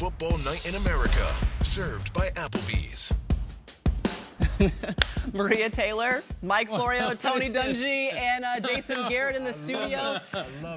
football night in America. Served by Applebee's. Maria Taylor, Mike Florio, Tony Dungy, and Jason Garrett in the studio.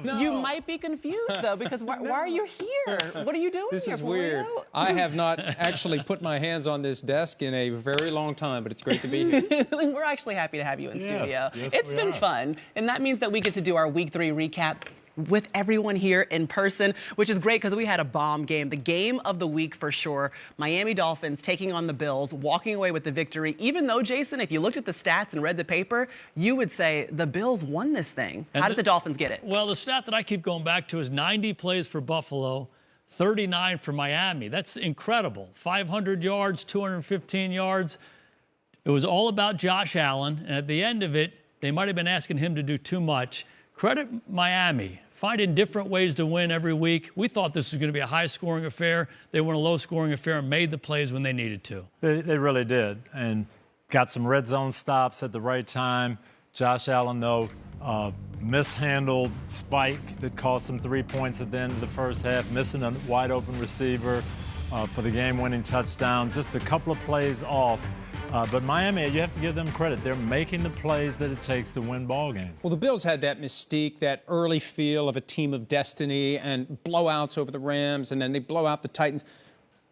You might be confused, though, because why are you here? What are you doing This here, is weird. I have not actually put my hands on this desk in a very long time, but it's great to be here. We're actually happy to have you in studio. Yes, it's been fun, and that means that we get to do our Week 3 recap with everyone here in person, which is great because we had a bomb game. The game of the week for sure. Miami Dolphins taking on the Bills, walking away with the victory. Even though, Jason, if you looked at the stats and read the paper, you would say the Bills won this thing. How did the Dolphins get it? Well, the stat that I keep going back to is 90 plays for Buffalo, 39 for Miami. That's incredible. 500 yards, 215 yards. It was all about Josh Allen, and at the end of it, they might have been asking him to do too much. Credit Miami, finding different ways to win every week. We thought this was going to be a high-scoring affair. They won a low-scoring affair and made the plays when they needed to. They really did, and got some red zone stops at the right time. Josh Allen, though, mishandled spike that cost him 3 points at the end of the first half, missing a wide-open receiver for the game-winning touchdown. Just a couple of plays off. But Miami, you have to give them credit. They're making the plays that it takes to win ball games. Well, the Bills had that mystique, that early feel of a team of destiny and blowouts over the Rams, and then they blow out the Titans.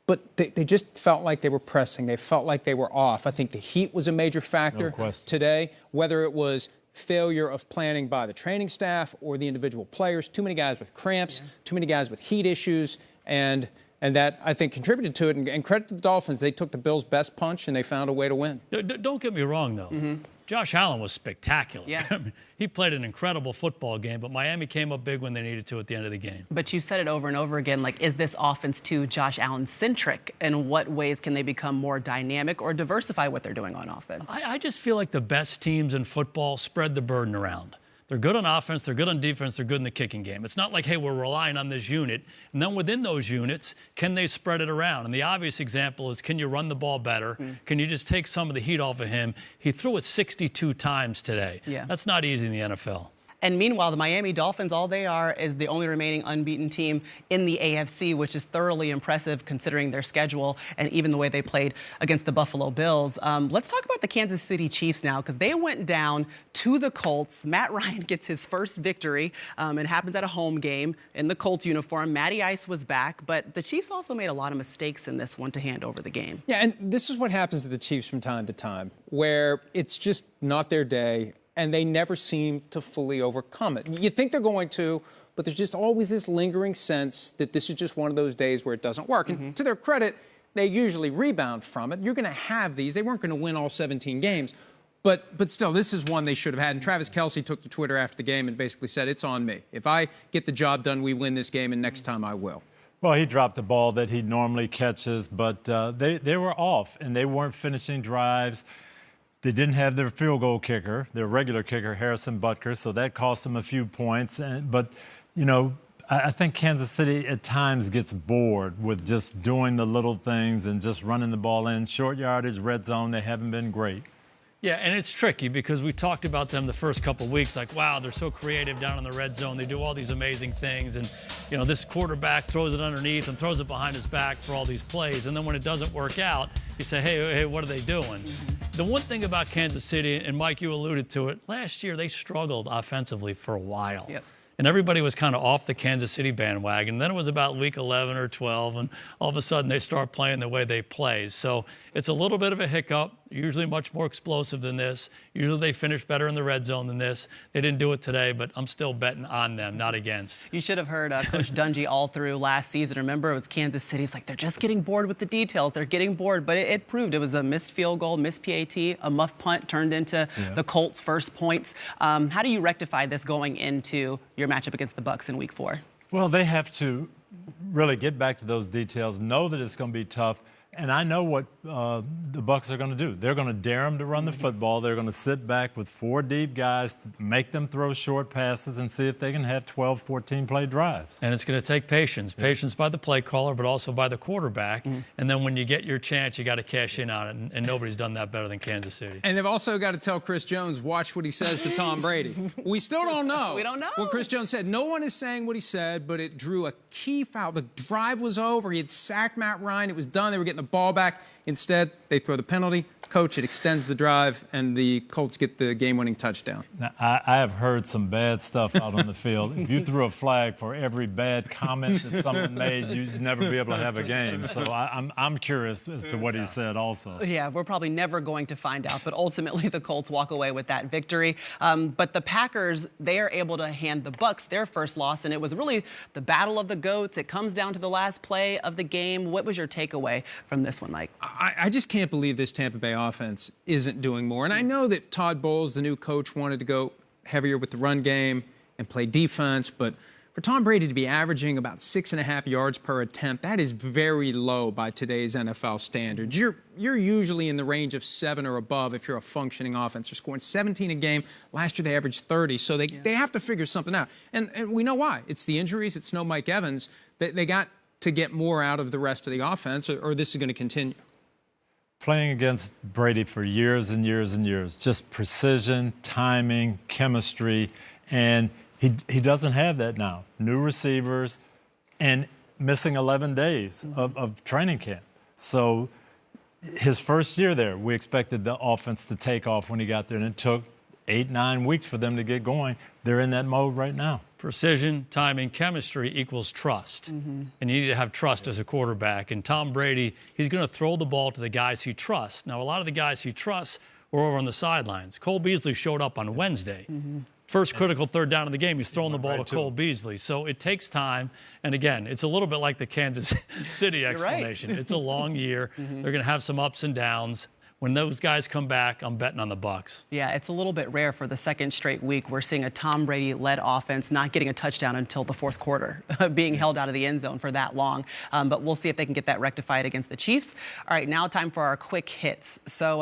But they just felt like they were pressing. They felt like they were off. I think the heat was a major factor today, whether it was failure of planning by the training staff or the individual players. Too many guys with cramps, too many guys with heat issues, and that, I think, contributed to it. And credit to the Dolphins. They took the Bills' best punch, and they found a way to win. Don't get me wrong, though. Josh Allen was spectacular. Yeah. I mean, he played an incredible football game, but Miami came up big when they needed to at the end of the game. But you said it over and over again, like, is this offense too Josh Allen-centric? In what ways can they become more dynamic or diversify what they're doing on offense? I just feel like the best teams in football spread the burden around. They're good on offense, they're good on defense, they're good in the kicking game. It's not like, hey, we're relying on this unit. And then within those units, can they spread it around? And the obvious example is, can you run the ball better? Can you just take some of the heat off of him? He threw it 62 times today. Yeah. That's not easy in the NFL. And meanwhile, the Miami Dolphins, all they are is the only remaining unbeaten team in the AFC, which is thoroughly impressive considering their schedule and even the way they played against the Buffalo Bills. Let's talk about the Kansas City Chiefs now, because they went down to the Colts. Matt Ryan gets his first victory. It happens at a home game in the Colts uniform. Matty Ice was back, but the Chiefs also made a lot of mistakes in this one to hand over the game. Yeah, and this is what happens to the Chiefs from time to time, where it's just not their day, and they never seem to fully overcome it. You think they're going to, but there's just always this lingering sense that this is just one of those days where it doesn't work. And to their credit, they usually rebound from it. You're going to have these. They weren't going to win all 17 games. But still, this is one they should have had. And Travis Kelce took to Twitter after the game and basically said, it's on me. If I get the job done, we win this game, and next time I will. Well, he dropped the ball that he normally catches, but they were off, and they weren't finishing drives. They didn't have their field goal kicker, their regular kicker, Harrison Butker, so that cost them a few points. But, you know, I think Kansas City at times gets bored with just doing the little things and just running the ball in. Short yardage, red zone, they haven't been great. Yeah, and it's tricky because we talked about them the first couple of weeks, like, wow, they're so creative down in the red zone. They do all these amazing things. And, you know, this quarterback throws it underneath and throws it behind his back for all these plays. And then when it doesn't work out, you say, hey, what are they doing? The one thing about Kansas City, and Mike, you alluded to it, last year they struggled offensively for a while. Yep. And everybody was kind of off the Kansas City bandwagon. And then it was about week 11 or 12, and all of a sudden they start playing the way they play. So it's a little bit of a hiccup, usually much more explosive than this. Usually they finish better in the red zone than this. They didn't do it today, but I'm still betting on them, not against. You should have heard Coach Dungy all through last season. Remember, it was Kansas City. It's like they're just getting bored with the details. They're getting bored. But it proved it was a missed field goal, missed PAT, a muff punt turned into the Colts' first points. How do you rectify this going into your matchup against the Bucs in Week 4? Well, they have to really get back to those details, know that it's going to be tough, And I know what the Bucs are going to do. They're going to dare them to run the football. They're going to sit back with 4 deep guys, make them throw short passes, and see if they can have 12, 14-play drives. And it's going to take patience. Patience by the play caller, but also by the quarterback. And then when you get your chance, you got to cash in on it. And nobody's done that better than Kansas City. And they've also got to tell Chris Jones, watch what he says to Tom Brady. We still don't know. We don't know. What Chris Jones said. No one is saying what he said, but it drew a key foul. The drive was over. He had sacked Matt Ryan. It was done. They were getting the ball back. Instead, they throw the penalty. Coach, it extends the drive, and the Colts get the game-winning touchdown. Now, I have heard some bad stuff out on the field. If you threw a flag for every bad comment that someone made, you'd never be able to have a game. So I'm curious as to what he said also. Yeah, we're probably never going to find out, but ultimately the Colts walk away with that victory. But the Packers, they are able to hand the Bucs their first loss, and it was really the battle of the GOATs. It comes down to the last play of the game. What was your takeaway from this one, Mike? I just can't believe this Tampa Bay offense isn't doing more. And I know that Todd Bowles, the new coach, wanted to go heavier with the run game and play defense, but for Tom Brady to be averaging about 6.5 yards per attempt, that is very low by today's NFL standards. You're usually in the range of 7 or above if you're a functioning offense. They're scoring 17 a game. Last year they averaged 30, so they have to figure something out. And we know why. It's the injuries. It's no Mike Evans. They got to get more out of the rest of the offense, or this is going to continue. Playing against Brady for years and years and years, just precision, timing, chemistry, and he doesn't have that now. New receivers and missing 11 days of training camp. So his first year there, we expected the offense to take off when he got there, and it took 8-9 weeks for them to get going. They're in that mode right now. Precision, timing, chemistry equals trust. And you need to have trust as a quarterback. And Tom Brady, he's going to throw the ball to the guys he trusts. Now, a lot of the guys he trusts were over on the sidelines. Cole Beasley showed up on Wednesday. First critical third down of the game, he's throwing the ball to Cole Beasley. So it takes time. And again, it's a little bit like the Kansas City explanation. It's a long year. They're going to have some ups and downs. When those guys come back, I'm betting on the Bucs. Yeah, it's a little bit rare for the second straight week. We're seeing a Tom Brady-led offense not getting a touchdown until the fourth quarter, being held out of the end zone for that long. But we'll see if they can get that rectified against the Chiefs. All right, now time for our quick hits. So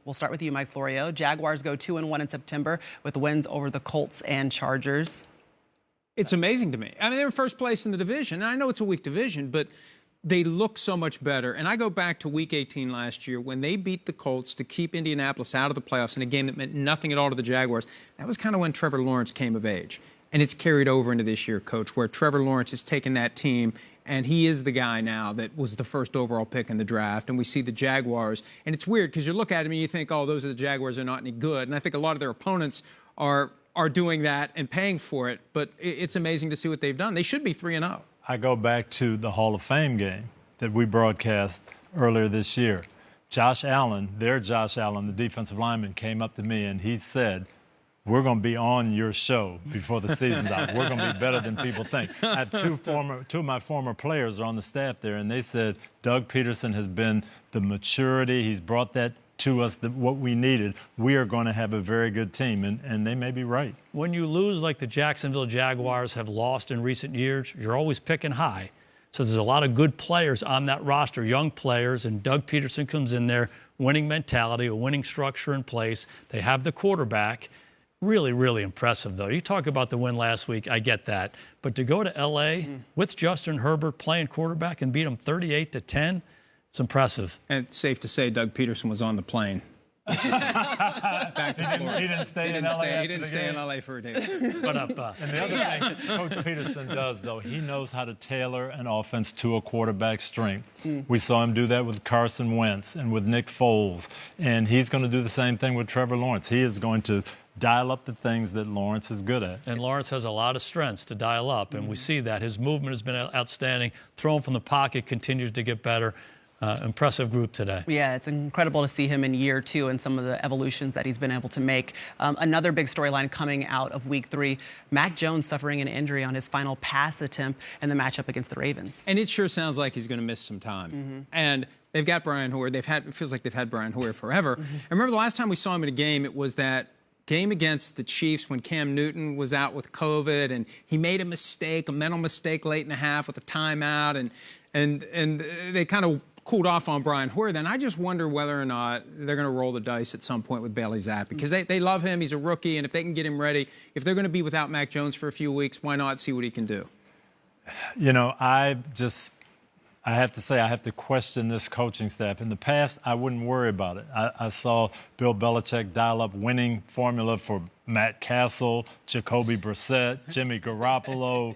we'll start with you, Mike Florio. Jaguars go 2-1 in September with wins over the Colts and Chargers. It's amazing to me. I mean, they were first place in the division. And I know it's a weak division, but they look so much better. And I go back to Week 18 last year when they beat the Colts to keep Indianapolis out of the playoffs in a game that meant nothing at all to the Jaguars. That was kind of when Trevor Lawrence came of age. And it's carried over into this year, Coach, where Trevor Lawrence has taken that team, and he is the guy now that was the first overall pick in the draft. And we see the Jaguars. And it's weird because you look at him and you think, oh, those are the Jaguars, are not any good. And I think a lot of their opponents are doing that and paying for it. But it's amazing to see what they've done. They should be 3-0. I go back to the Hall of Fame game that we broadcast earlier this year. Josh Allen, the defensive lineman, came up to me and he said, we're going to be on your show before the season's out. We're going to be better than people think. I have two of my former players are on the staff there, and they said Doug Peterson has been the maturity. He's brought that to us, what we needed. We are going to have a very good team, and they may be right. When you lose like the Jacksonville Jaguars have lost in recent years, you're always picking high. So there's a lot of good players on that roster, young players, and Doug Peterson comes in there, winning mentality, a winning structure in place. They have the quarterback. Really, really impressive, though. You talk about the win last week, I get that. But to go to L.A. with Justin Herbert playing quarterback and beat him 38-10, it's impressive. And it's safe to say Doug Peterson was on the plane. Back to Florida. He didn't stay in L.A. He didn't stay in L.A. for a day. And the other thing Coach Peterson does, though, he knows how to tailor an offense to a quarterback's strength. We saw him do that with Carson Wentz and with Nick Foles. And he's going to do the same thing with Trevor Lawrence. He is going to dial up the things that Lawrence is good at. And Lawrence has a lot of strengths to dial up, and we see that. His movement has been outstanding. Throwing from the pocket continues to get better. Impressive group today. Yeah, it's incredible to see him in year 2 and some of the evolutions that he's been able to make. Another big storyline coming out of Week 3, Mac Jones suffering an injury on his final pass attempt in the matchup against the Ravens. And it sure sounds like he's going to miss some time. And they've got Brian Hoyer. It feels like they've had Brian Hoyer forever. I remember the last time we saw him in a game, it was that game against the Chiefs when Cam Newton was out with COVID, and he made a mental mistake late in the half with a timeout, and they kind of cooled off on Brian Hoyer, then I just wonder whether or not they're going to roll the dice at some point with Bailey Zappi, because they love him. He's a rookie, and if they can get him ready, if they're going to be without Mac Jones for a few weeks, why not see what he can do? You know, I have to say I have to question this coaching staff. In the past, I wouldn't worry about it. I saw Bill Belichick dial up winning formula for Matt Castle, Jacoby Brissett, Jimmy Garoppolo,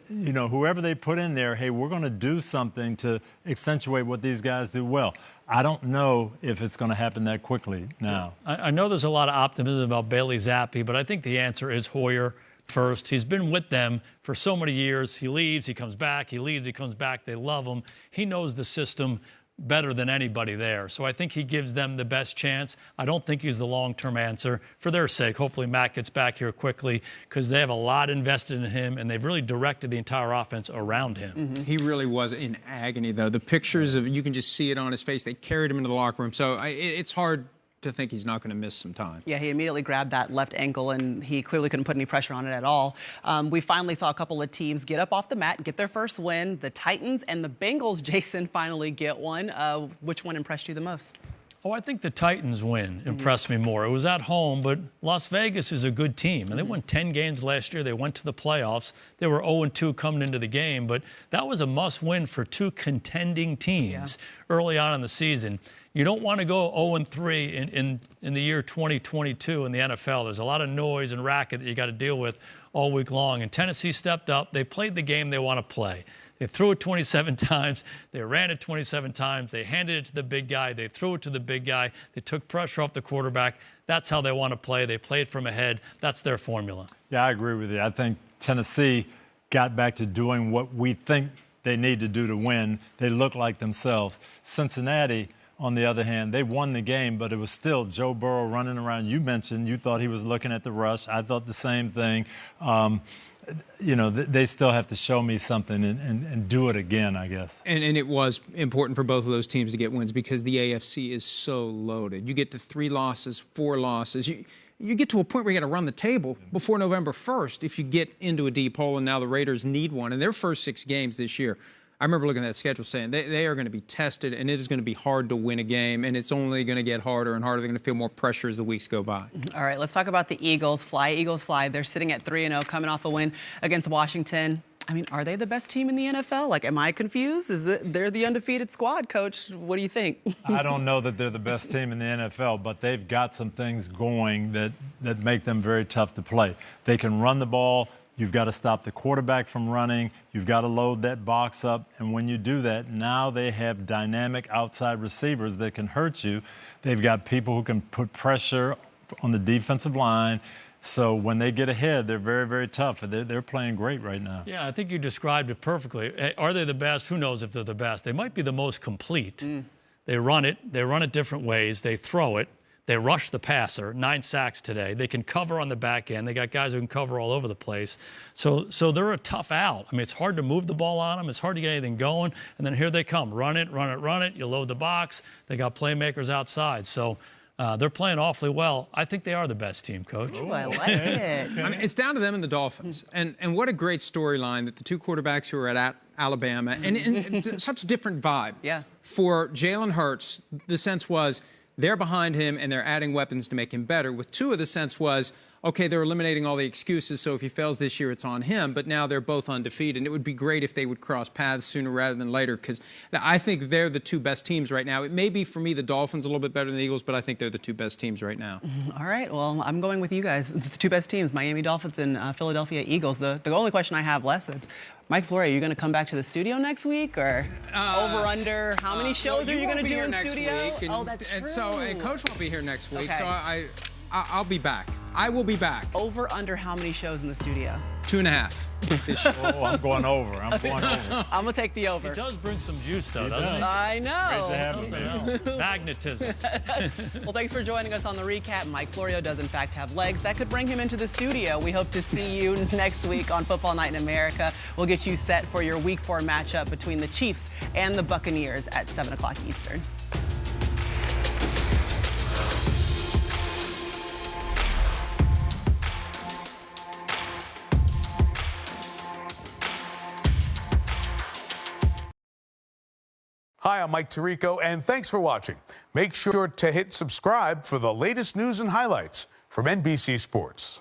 you know, whoever they put in there, hey, we're going to do something to accentuate what these guys do well. I don't know if it's going to happen that quickly now. I know there's a lot of optimism about Bailey Zappi, but I think the answer is Hoyer first. He's been with them for so many years. He leaves, he comes back, he leaves, he comes back. They love him. He knows the system better than anybody there. So I think he gives them the best chance. I don't think he's the long-term answer. For their sake, hopefully Matt gets back here quickly, because they have a lot invested in him, and they've really directed the entire offense around him. Mm-hmm. He really was in agony, though. The pictures of, you can just see it on his face. They carried him into the locker room. So it's hard to think he's not going to miss some time. Yeah, he immediately grabbed that left ankle, and he clearly couldn't put any pressure on it at all. We finally saw a couple of teams get up off the mat, get their first win. The Titans and the Bengals, Jason, finally get one. Which one impressed you the most? Oh, I think the Titans win impressed me more. It was at home, but Las Vegas is a good team, and they won 10 games last year. They went to the playoffs. They were 0-2 coming into the game, but that was a must-win for two contending teams early on in the season. You don't want to go 0-3 in the year 2022 in the NFL. There's a lot of noise and racket that you got to deal with all week long, and Tennessee stepped up. They played the game they want to play. They threw it 27 times. They ran it 27 times. They handed it to the big guy. They threw it to the big guy. They took pressure off the quarterback. That's how they want to play. They played from ahead. That's their formula. Yeah, I agree with you. I think Tennessee got back to doing what we think they need to do to win. They look like themselves. Cincinnati, on the other hand, they won the game, but it was still Joe Burrow running around. You mentioned you thought he was looking at the rush. I thought the same thing. You know, they still have to show me something and do it again, I guess. And it was important for both of those teams to get wins, because the AFC is so loaded. You get to 3 losses, 4 losses. You get to a point where you got to run the table before November 1st if you get into a deep hole, and now the Raiders need one. In their first 6 games this year, I remember looking at that schedule saying they are going to be tested, and it is going to be hard to win a game, and it's only going to get harder and harder. They're going to feel more pressure as the weeks go by. All right, let's talk about the Eagles. Fly, Eagles, fly. They're sitting at 3-0, coming off a win against Washington. I mean, are they the best team in the NFL? Like, am I confused? They're the undefeated squad, Coach? What do you think? I don't know that they're the best team in the NFL, but they've got some things going that make them very tough to play. They can run the ball. You've got to stop the quarterback from running. You've got to load that box up. And when you do that, now they have dynamic outside receivers that can hurt you. They've got people who can put pressure on the defensive line. So when they get ahead, they're very, very tough. They're playing great right now. Yeah, I think you described it perfectly. Are they the best? Who knows if they're the best? They might be the most complete. They run it. They run it different ways. They throw it. They rush the passer, 9 sacks today. They can cover on the back end. They got guys who can cover all over the place. So they're a tough out. I mean, it's hard to move the ball on them. It's hard to get anything going. And then here they come. Run it, run it, run it. You load the box. They got playmakers outside. So they're playing awfully well. I think they are the best team, Coach. Ooh, I like it. I mean, it's down to them and the Dolphins. And what a great storyline that the 2 quarterbacks who are at Alabama, and such a different vibe. Yeah. For Jalen Hurts, the sense was, they're behind him, and they're adding weapons to make him better. With Tua, the sense was, okay, they're eliminating all the excuses, so if he fails this year, it's on him. But now they're both undefeated, and it would be great if they would cross paths sooner rather than later, because I think they're the 2 best teams right now. It may be, for me, the Dolphins a little bit better than the Eagles, but I think they're the 2 best teams right now. All right, well, I'm going with you guys. The 2 best teams, Miami Dolphins and Philadelphia Eagles. The only question I have less is, Mike Florio, are you going to come back to the studio next week, or over, under? How many shows are you going to do in studio? Week, and, that's true. And so Coach won't be here next week, Okay. so I'll be back. I will be back. Over, under how many shows in the studio? 2.5 this year. Oh, I'm going over. I'm going over. I'm going to take the over. He does bring some juice, though, doesn't does. he? I know. Great to have him, man. Magnetism. Well, thanks for joining us on the recap. Mike Florio does, in fact, have legs. That could bring him into the studio. We hope to see you next week on Football Night in America. We'll get you set for your Week 4 matchup between the Chiefs and the Buccaneers at 7 o'clock Eastern. Hi, I'm Mike Tirico, and thanks for watching. Make sure to hit subscribe for the latest news and highlights from NBC Sports.